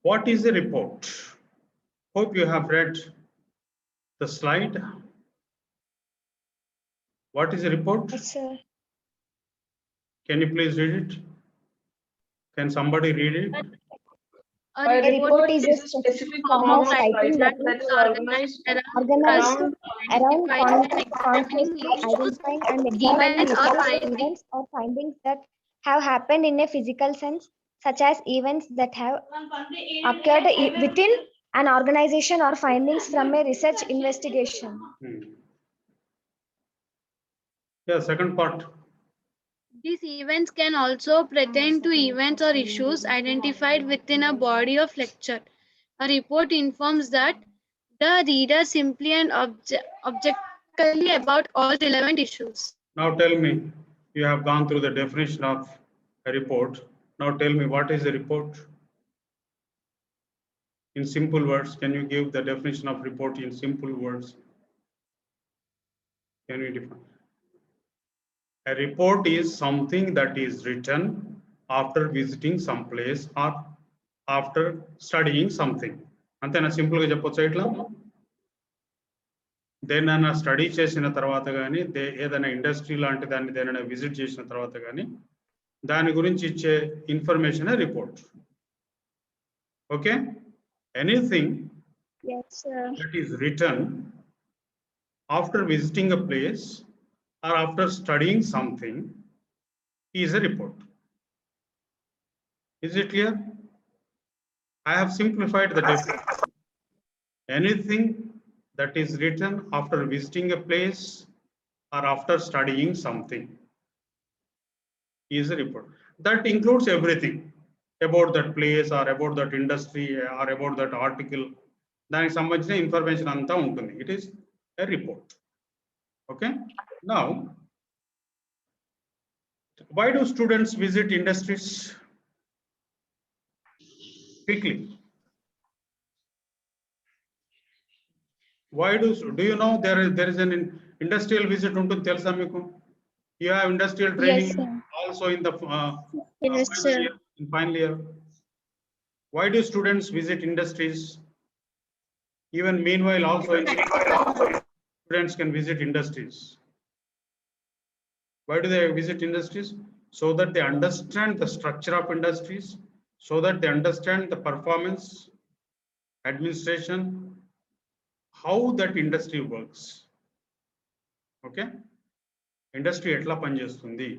What is a report? Hope you have read the slide. What is a report? Yes, sir. Can you please read it? Can somebody read it? A report is a specific form of writing that is organized around conflicts, identifying and examining events or findings that have happened in a physical sense, such as events that have occurred within an organization or findings from a research investigation. Yeah, second part. These events can also pertain to events or issues identified within a body of lecture. A report informs that the reader simply and objectively about all relevant issues. Now tell me, you have gone through the definition of a report. Now tell me, what is a report? In simple words, can you give the definition of report in simple words? Can you define? A report is something that is written after visiting some place or after studying something. అంతేనా simple గా చెప్పొచ్చా ఇట్లా? దేనైనా study చేసిన తర్వాత కానీ ఏదైనా industry లాంటి దాన్ని దేనైనా విజిట్ చేసిన తర్వాత కానీ దాని గురించి ఇచ్చే information report. Okay, anything that is written after visiting a place or after studying something is a report. Is it clear? I have simplified the definition. Anything that is written after visiting a place or after studying something is a report. That includes everything about that place or about that industry or about that article. దానికి సంబంధించిన information అంతా ఉంటుంది. It is a report. Okay. Now, why do students visit industries? Quickly. Why do you know there is an industrial visit ఉంటుంది తెలుసా మీకు? You have industrial training also in the final year. Why do students visit industries? Even meanwhile also students can visit industries. Why do they visit industries? So that they understand the structure of industries, so that they understand the performance, administration, how that industry works. Okay, industry ఎట్లా పనిచేస్తుంది,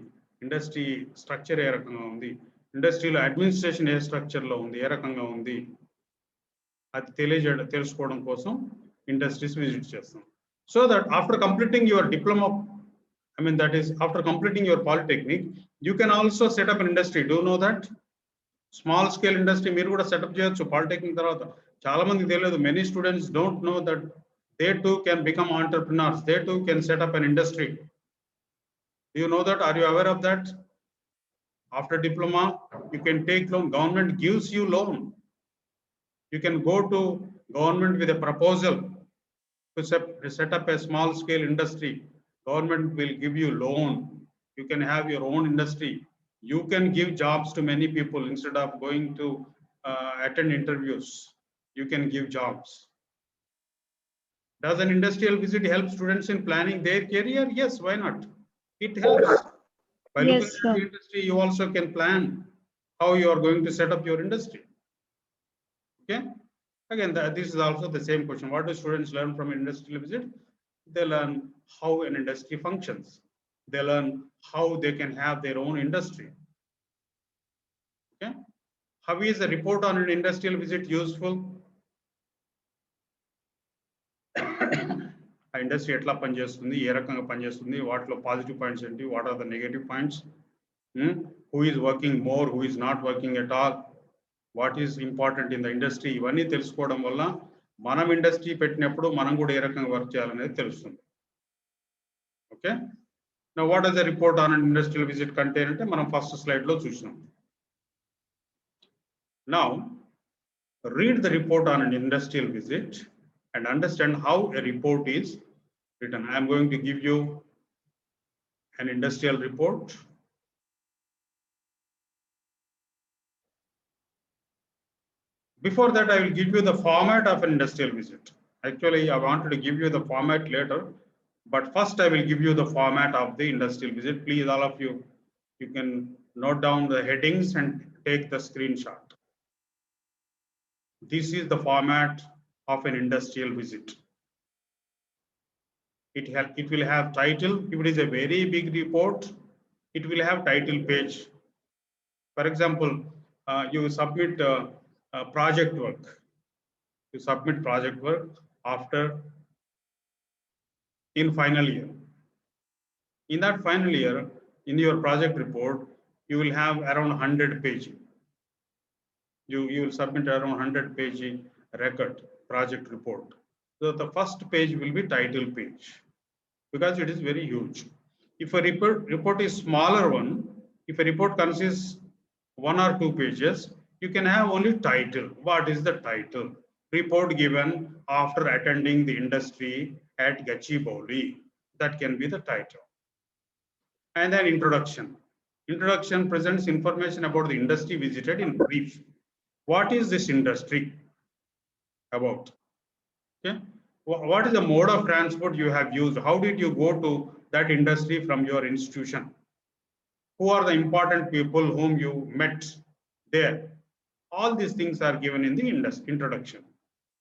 industry structure ఏ రకంగా ఉంది, ఇండస్ట్రీలో administration ఏ స్ట్రక్చర్లో ఉంది, ఏ రకంగా ఉంది, అది తెలుసుకోవడం కోసం ఇండస్ట్రీస్ విజిట్ చేస్తాం. So that after completing your diploma, I mean that is after completing your polytechnic, you can also set up an industry. Do you know that? Small scale industry మీరు కూడా setup చేయొచ్చు polytechnic తర్వాత. చాలా మందికి తెలియదు. Many students don't know that they too can become entrepreneurs. They too can set up an industry. Do you know that? Are you aware of that? After diploma, you can take loan. Government gives you loan. You can go to government with a proposal to set up a small scale industry. Government will give you loan. You can have your own industry. You can give jobs to many people instead of going to attend interviews. You can give jobs. Does an industrial visit help students in planning their career? Yes, why not? It helps. By looking at the industry, you also can plan how you are going to set up your industry. Okay. Again, this is also the same question. What do students learn from an industrial visit? They learn how an industry functions. They learn how they can have their own industry. Okay. How is a report on an industrial visit useful? ఆ industry ఎట్లా పనిచేస్తుంది, ఏ రకంగా పనిచేస్తుంది, వాటిలో positive points ఏంటి, what are the negative points, who is working more, who is not working at all, what is important in the industry, ఇవన్నీ తెలుసుకోవడం వల్ల మనం ఇండస్ట్రీ పెట్టినప్పుడు మనం కూడా ఏ రకంగా వర్క్ చేయాలనేది తెలుస్తుంది. Okay. Now what does the report on an industrial visit contain అంటే మనం ఫస్ట్ స్లైడ్ లో చూసినాం. Now read the report on an industrial visit and understand how a report is written. I am going to give you an industrial report. Before that, I will give you the format of an industrial visit. Actually, I wanted to give you the format later, but first I will give you the format of the industrial visit. Please, all of you, you can note down the headings and take the screenshot. This is the format of an industrial visit. It will have title. If it is a very big report, it will have title page. For example, you submit project work. You submit project work after in final year. In that final year, in your project report, you will have around 100 page. You will submit around 100 page record project report. So the first page will be title page because it is very huge. If a report is smaller one, if a report consists 1 or 2 pages, you can have only title. What is the title? Report given after attending the industry at Gachibowli. That can be the title. And then introduction. Introduction presents information about the industry visited in brief. What is this industry about? Okay. What is the mode of transport you have used? How did you go to that industry from your institution? Who are the important people whom you met there? All these things are given in the introduction.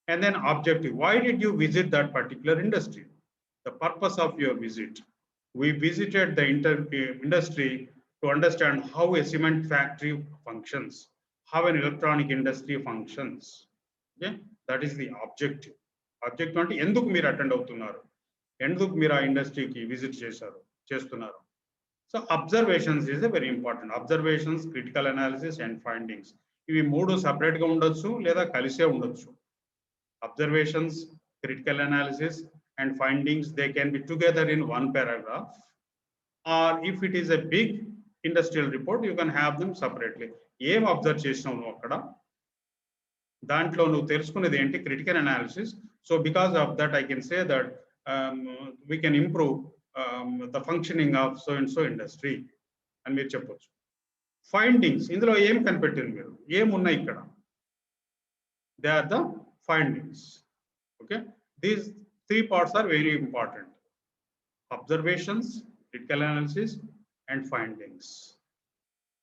And then objective. Why did you visit that particular industry? The purpose of your visit. We visited the industry to understand how a cement factory functions, how an electronic industry functions. Okay? That is the objective. Objective అంటే ఎందుకు మీరు attend అవుతున్నారు, ఎందుకు మీరు ఆ ఇండస్ట్రీకి visit చేస్తున్నారు. So observations is very important. Observations, critical analysis and findings, ఇవి మూడు సపరేట్ గా ఉండొచ్చు లేదా కలిసే ఉండొచ్చు. Observations, critical analysis and findings, they can be together in one paragraph, or if it is a big industrial report, you can have them separately. ఏం observe చేసినావు నువ్వు అక్కడ, దాంట్లో నువ్వు తెలుసుకునేది ఏంటి, critical analysis. So because of that I can say that we can improve the functioning of so and so industry అని మీరు చెప్పొచ్చు. ఫైండింగ్స్, ఇందులో ఏం కనిపెట్టింది మీరు, ఏమున్నాయి ఇక్కడ, they are the findings. Okay, these 3 parts are very important: observations, critical analysis and findings.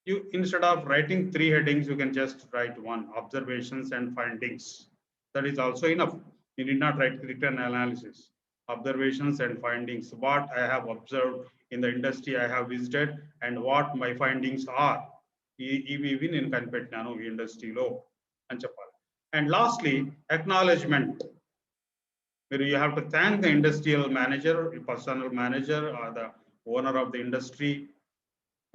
You, instead of writing 3 headings, you can just write 1: observations and findings. That is also enough. You need not write critical analysis. Observations and findings, what I have observed in the industry I have visited and what my findings are, even in కనిపెట్టినాను ఈ ఇండస్ట్రీలో అని చెప్పాలి. And lastly, acknowledgement. You have to thank the industrial manager, personnel manager, or the owner of the industry,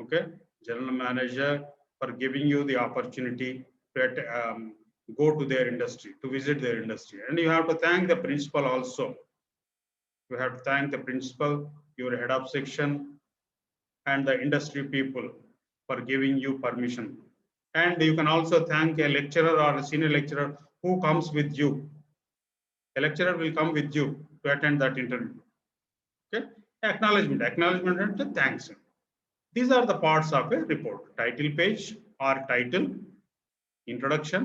okay, general manager, for giving you the opportunity to go to their industry, to visit their industry. And you have to thank the principal also. You have to thank the principal, your head of section, and the industry people for giving you permission. And you can also thank a lecturer or a senior lecturer who comes with you. A lecturer will come with you to attend that interview. Okay, acknowledgement. Acknowledgement and thanks. These are the parts of a report: title page or title, introduction,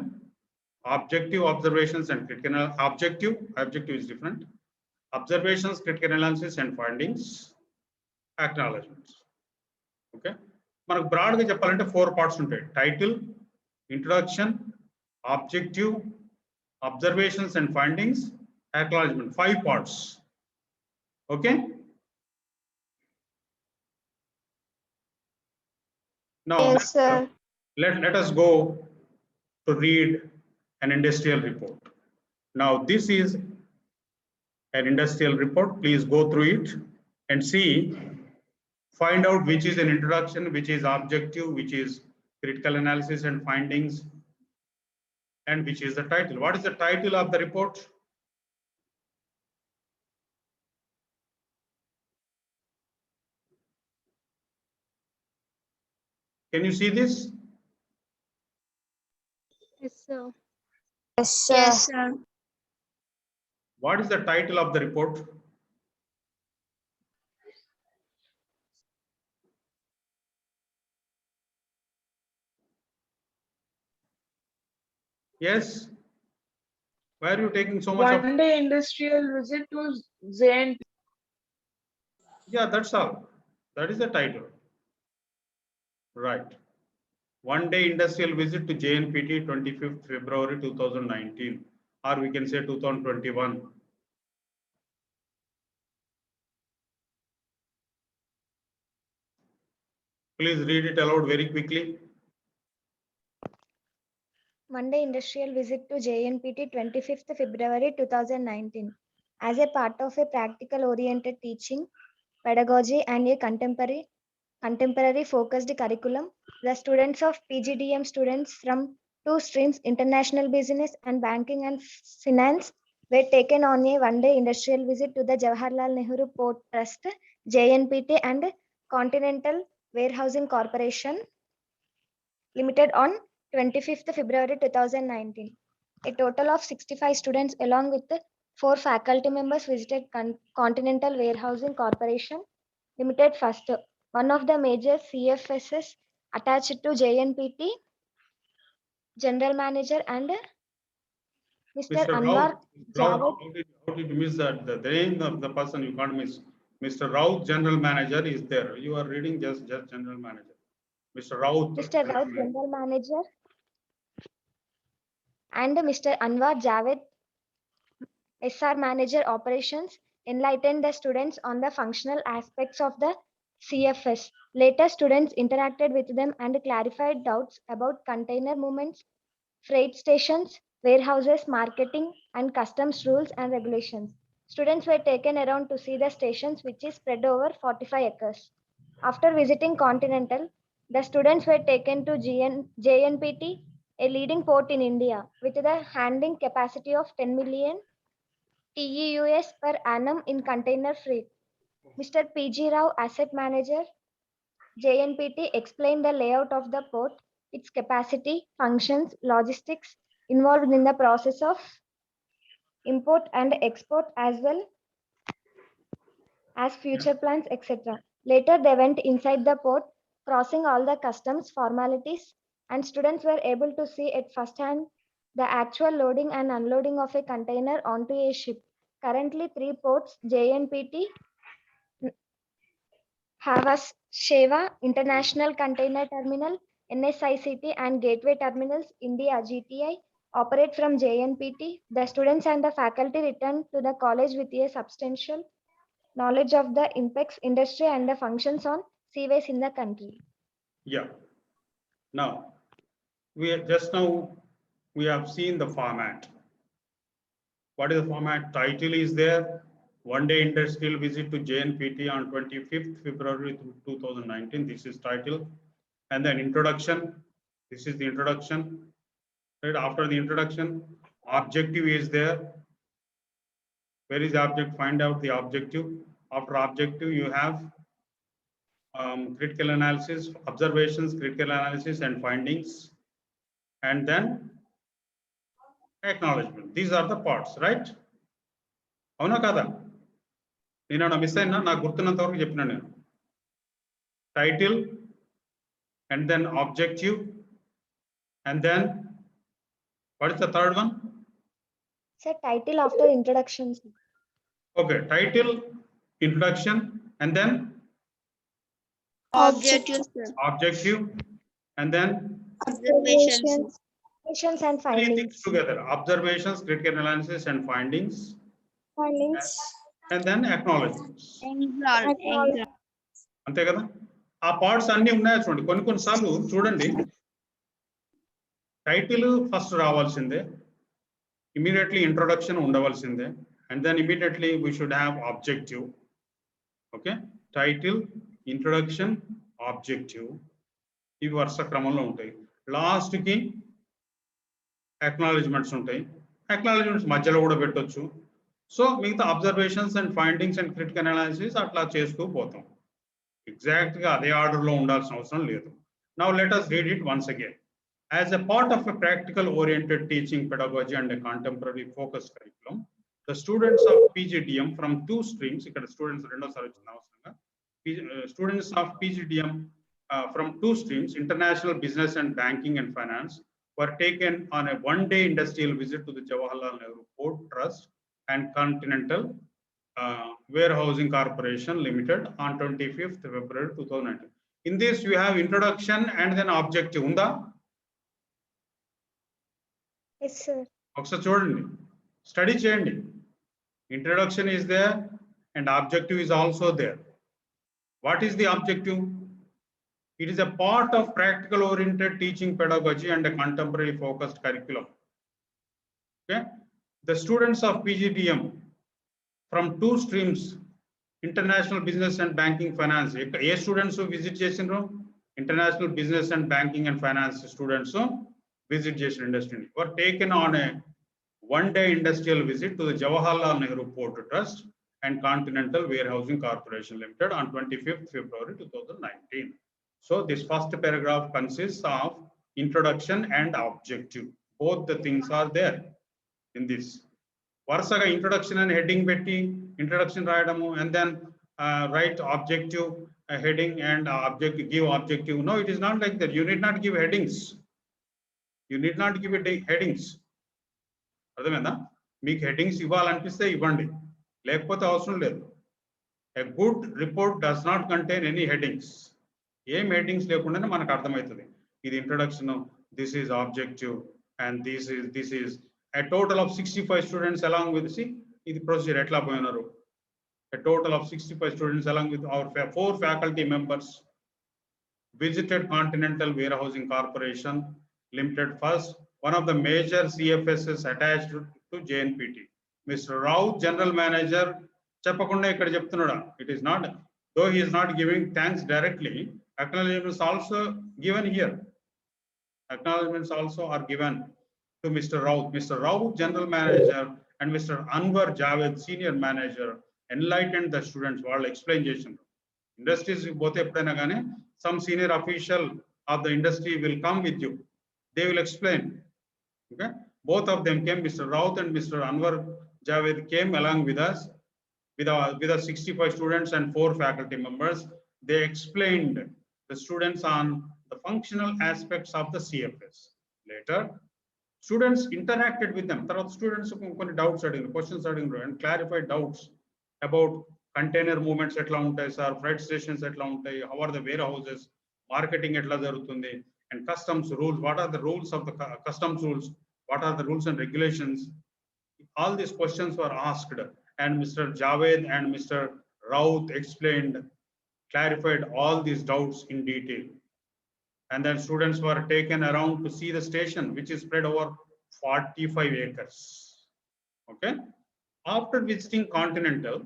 objective, observations and critical. Objective is different. Observations, critical analysis and findings, acknowledgements. Okay. మనకు బ్రాడ్గా చెప్పాలంటే 4 parts ఉంటాయి: title, introduction, objective, observations and findings, acknowledgement. 5 parts. Okay. Now Yes, sir. let us go to read an industrial report. Now this is an industrial report. Please go through it and see. Find out which is an introduction, which is objective, which is critical analysis and findings, and which is the title. What is the title of the report? Can you see this? Yes, sir. Yes, sir. Yes, sir. What is the title of the report? Yes. Why are you taking so much of? One day industrial visit to JNP. Yeah, that's all. That is the title. Right. One day industrial visit to JNPT 25th February 2019, or we can say 2021. Please read it aloud very quickly. Monday industrial visit to JNPT 25th February 2019. As a part of a practical oriented teaching, pedagogy and a contemporary focused curriculum, the students of PGDM students from two streams, international business and banking and finance, were taken on a one-day industrial visit to the Jawaharlal Nehru Port Trust, JNPT and Continental Warehousing Corporation Limited on 25th February 2019. A total of 65 students along with 4 faculty members visited Continental Warehousing Corporation Limited first, one of the major CFSs attached to JNPT, General Manager and Mr. Mr. Anwar Raut, Javed. how did you miss that? The name of the person you can't miss. Mr. Raut, General Manager, is there. You are reading just General Manager. Mr. Raut. Mr. Raut, General Manager, and Mr. Anwar Javed, SR Manager Operations, enlightened the students on the functional aspects of the CFS. Later, students interacted with them and clarified doubts about container movements, freight stations, warehouses, marketing, and customs rules and regulations. Students were taken around to see the stations, which is spread over 45 acres. After visiting Continental, the students were taken to JNPT, a leading port in India, with the handling capacity of 10 million TEUs per annum in container freight. Mr. PG Rao, Asset Manager, JNPT, explained the layout of the port, its capacity, functions, logistics involved in the process of import and export, as well as future plans, etc. Later, they went inside the port, crossing all the customs formalities, and students were able to see at first hand the actual loading and unloading of a container onto a ship. Currently, 3 ports, JNPT, Havas Sheva International Container Terminal, NSICT, and Gateway Terminals, India GTI, operate from JNPT. The students and the faculty returned to the college with a substantial knowledge of the INPEX industry and the functions on seaways in the country. Yeah. Now, we have seen the format. What is the format? Title is there. One day industrial visit to JNPT on 25th February 2019. This is title. And then introduction. This is the introduction. Right after the introduction, objective is there. Where is the object? Find out the objective. After objective, you have critical analysis, observations, critical analysis, and findings. And then acknowledgement. These are the parts, right? అవునా కదా నేను miss అయినా నాకు గుర్తున్నంత వరకు చెప్పినా నేను title and then objective and then what is the third one Sir, title after introduction. Okay title introduction and then objective and then Observations and three things findings. together: observations, critical analysis, and findings, and then acknowledgements. అంతే కదా ఆ parts అన్ని ఉన్నాయా చూడండి కొన్నిసార్లు చూడండి title first రావాల్సిందే immediately introduction ఉండవలసిందే and then immediately we should have objective okay title introduction objective ఇవి వరుస క్రమంలో ఉంటాయి లాస్ట్కి అక్నాలెడ్జ్మెంట్స్ ఉంటాయి అక్నాలెడ్జ్మెంట్స్ మధ్యలో కూడా పెట్టొచ్చు సో మిగతా observations and findings and critical analysis అట్లా చేస్తూ పోతాం ఎగ్జాక్ట్గా అదే ఆర్డర్లో ఉండాల్సిన అవసరం లేదు now let us read it once again. As a part of a practical oriented teaching pedagogy and a contemporary focused curriculum, the students of PGDM from two streams, ఇక్కడ స్టూడెంట్స్ రెండోసారి వచ్చింది అవసరంగా students of PGDM from two streams, international business and banking and finance, were taken on a one-day industrial visit to the Jawaharlal Nehru Port Trust and Continental Warehousing Corporation Limited on 25th February 2019. In this, you have introduction and then objective. Unda? Yes, sir. Study cheyandi. Introduction is there and objective is also there. What is the objective? It is a part of practical oriented teaching pedagogy and a contemporary focused curriculum. Okay. The students of PGDM from two streams, international business and banking finance. A students who visit international business and banking and finance students who visit industry were taken on a one-day industrial visit to the Jawaharlal Nehru Port Trust and Continental Warehousing Corporation Limited on 25th February 2019. So this first paragraph consists of introduction and objective. Both the things are there in this. Varsaga introduction and heading betti, introduction rayadamu, and then write objective, heading and objective, give objective. No, it is not like that. You need not give headings. You need not give headings. Adamena, meek headings ivalantiste ivandi. Lekapothe avasaram ledhu. A good report does not contain any headings. Em headings lekundane manaku ardhamaitadi. This introduction, this is objective, and this is a total of 65 students along with this procedure etla poyinaru. A total of 65 students along with our 4 faculty members visited Continental Warehousing Corporation Limited first, one of the major CFSs attached to JNPT. Mr. Rao, General Manager, Chapakunda ikkada cheptunnada. It is not, though he is not giving thanks directly, acknowledgements also given here. Acknowledgements also are given to Mr. Rao. Mr. Rao, General Manager, and Mr. Anwar Javed, Senior Manager, enlightened the students while explanation. Industries both some senior official of the industry will come with you. They will explain. Okay. Both of them came. Mr. Raut and Mr. Anwar Javed came along with us, with our 65 students and 4 faculty members. They explained the students on the functional aspects of the CFS. Later, students interacted with them. Students doubts questions and clarified doubts about container movements etla untai sir, freight stations etla untai, how are the warehouses, marketing etla jarugutundi, and customs rules. What are the rules of the customs rules? What are the rules and regulations? All these questions were asked, and Mr. Javed and Mr. Raut explained, clarified all these doubts in detail. And then students were taken around to see the station, which is spread over 45 acres. Okay. After visiting Continental,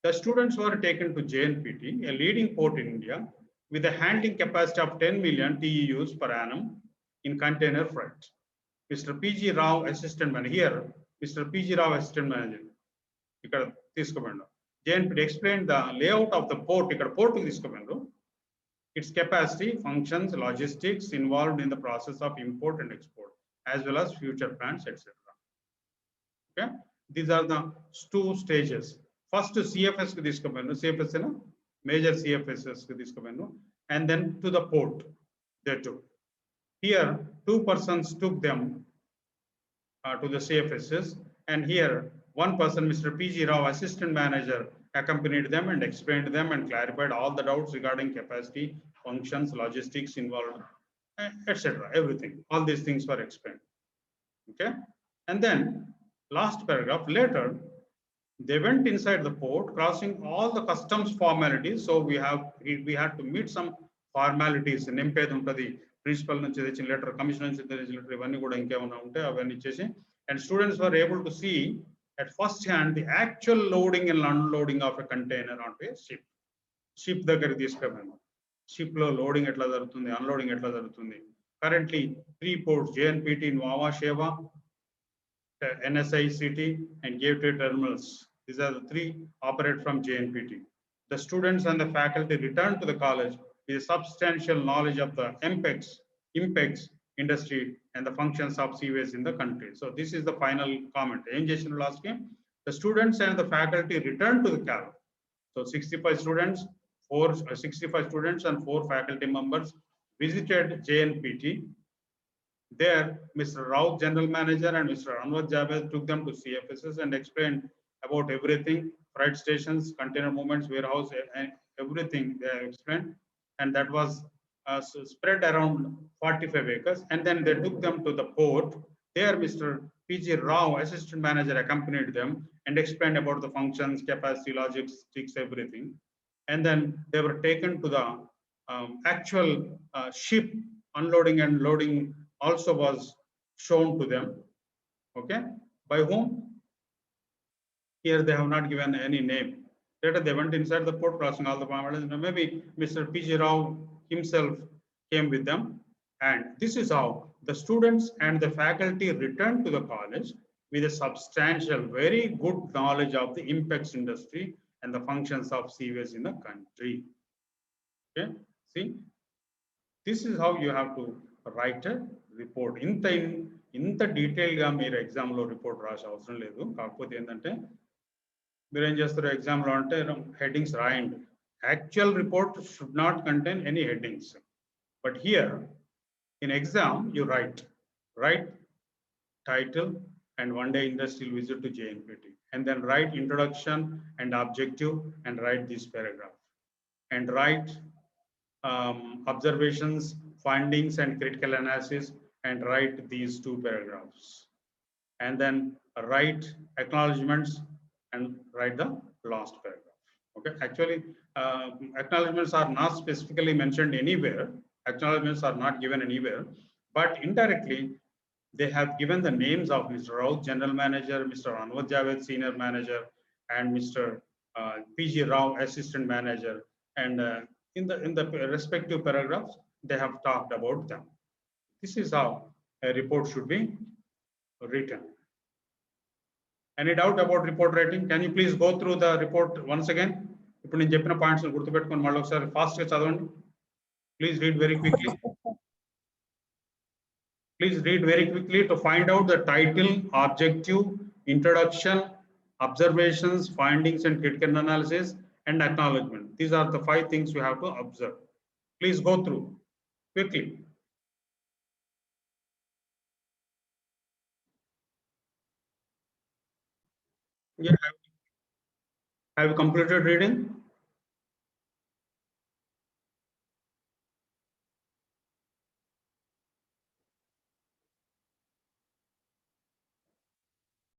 the students were taken to JNPT, a leading port in India, with a handling capacity of 10 million TEUs per annum in container freight. Mr. P.G. Rao, Assistant Manager. Here, Mr. P.G. Rao, Assistant Manager. JNPT explained the layout of the port. Its capacity, functions, logistics involved in the process of import and export, as well as future plans, etc. Okay. These are the 2 stages. First to CFS ku discovery, CFS is major CFSs ku discovery, and then to the port. They took. Here, 2 persons took them to the CFSs, and here 1 person, Mr. P.G. Rao, Assistant Manager, accompanied them and explained them and clarified all the doubts regarding capacity, functions, logistics involved, etc. Everything. All these things were explained. Okay, and then last paragraph. Later, they went inside the port, crossing all the customs formalities. So we had to meet some formalities. Principal letter, commissioner letter, and students were able to see at first hand the actual loading and unloading of a container onto a ship. Ship ship loading etla jarugutundi, unloading etla jarugutundi. Currently, 3 ports, JNPT in Vawa Sheva, NSI City, and Gateway Terminals. These are the 3 operate from JNPT. The students and the faculty returned to the college with a substantial knowledge of the IMPEX industry and the functions of seaways in the country. So this is the final comment. Last game, the students and the faculty returned to the college. So 65 students and 4 faculty members visited JNPT There, Mr. Rao, General Manager, and Mr. Anwar Javed took them to CFSs and explained about everything, freight stations, container movements, warehouse, and everything they explained. And that was spread around 45 acres. And then they took them to the port. There, Mr. PG Rao, Assistant Manager, accompanied them and explained about the functions, capacity, logistics, everything. And then they were taken to the actual ship unloading and loading also was shown to them. Okay, by whom? Here they have not given any name. Later they went inside the port, crossing all the boundaries. Maybe Mr. P.G. Rao himself came with them. And this is how the students and the faculty returned to the college with a substantial, very good knowledge of the IMPEX industry and the functions of CVS in the country. Okay, see, this is how you have to write a report. ఇంత detail గా మీరు exam లో report రాసే అవసరం లేదు. కాకపోతే ఏంటంటే మీరు ఏం చేస్తారు ఎగ్జామ్ లో అంటే హెడ్డింగ్స్ రాయండి. Actual report should not contain any headings. But here in exam you right title and one-day industrial visit to JNPT, and then write introduction and objective and write this paragraph, and write observations, findings, and critical analysis, and write these 2 paragraphs, and then write acknowledgements and write the last paragraph. Okay, actually acknowledgements are not specifically mentioned anywhere. Acknowledgements are not given anywhere, but indirectly they have given the names of Mr. Rao, General Manager, Mr. Anwar Javed, Senior Manager, and Mr. PG Rao, Assistant Manager, and in the respective paragraphs they have talked about them. This is how a report should be written. Any doubt about report writing? Can you please go through the report once again? ఇప్పుడు నేను చెప్పిన points గుర్తుపెట్టుకొని మళ్ళీ ఒకసారి fast గా చదవండి. Please read very quickly. Please read very quickly to find out the title, objective, introduction, observations, findings, and critical analysis, and acknowledgement. These are the 5 things you have to observe. Please go through quickly. Yeah. Have you completed reading?